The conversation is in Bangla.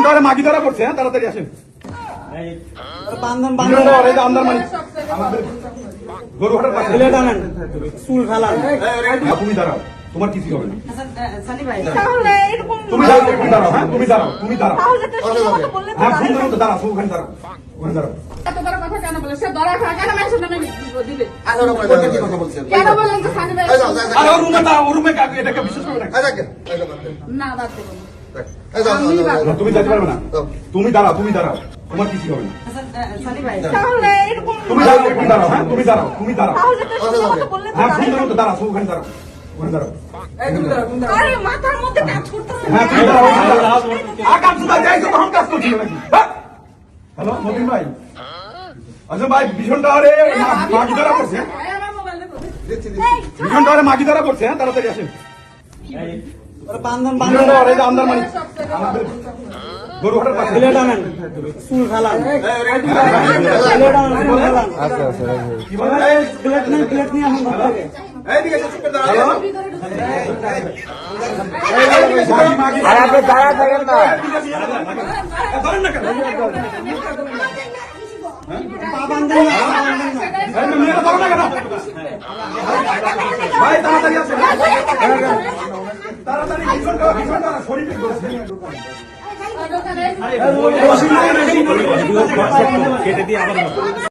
টাওয়ারে মাগি ধরা পড়ছে। হ্যাঁ, তাড়াতাড়ি আসেন। গরুহাটের পাশে চুল ফালা। তুমি দাঁড়াও, তোমার কিছু হবে না। তুমি দাঁড়াও, হ্যাঁ তুমি দাঁড়াও, তুমি দাঁড়াও। হ্যাঁ সুন্দর মতো দাঁড়াও, ওখানে দাঁড়াও, ওখানে দাঁড়াও। এত বড় কথা কেন বলে? সে ধরা খায় কেন? মানুষের নামে দিলে কেন বললেন যে সানি ভাই? আরে ওর রুমে দাও, ওর রুমে এটাকে বিশ্বাস করবে না। না বাদ দেবো না। তুমি যেতে পারবে না। তুমি দাঁড়াও, তুমি দাঁড়াও, তোমার কিছু হবে না। তাহলে এরকম তুমি দাঁড়াও, তুমি দাঁড়াও, হ্যাঁ তুমি দাঁড়াও, তুমি দাঁড়াও। তাহলে তো সত্যি কথা বললে তো হ্যাঁ জানি। সুন্দর মতো দাঁড়াও, ওখানে দাঁড়াও, ওখানে দাঁড়াও। আরে মাথার মধ্যে কাজ করতেছে না। হ্যাঁ তুমি দাঁড়াও, ওখানে দাঁড়াও। আকাশ সুদা যাই তো তখন কাজ করছিল নাকি? হ্যালো মতিন ভাই। আচ্ছা ভাই, ভীষণ টাওয়ারে মাগি ধরা পড়ছে। আমার মোবাইলে বলে। ভীষণ টাওয়ারে মাগি ধরা পড়ছে। হ্যাঁ, তাড়াতাড়ি আসেন। বান্ধন ভীষণ টাওয়ারে আমদার মানি গরুহাটের পাশে চুল ফালা। কি বলে? প্লেট নিয়ে এখন ঘর থেকে। হ্যালো? মাগি আর আপনি দাঁড়া থাকেন না। ধরেন না কেন? মেয়েরা ধরো না কেন? ভাই তাড়াতাড়ি আসেন। তাড়াতাড়ি ভীষণ টাওয়ার শরীরে করছে। দোকানে কেটে দিয়ে আবার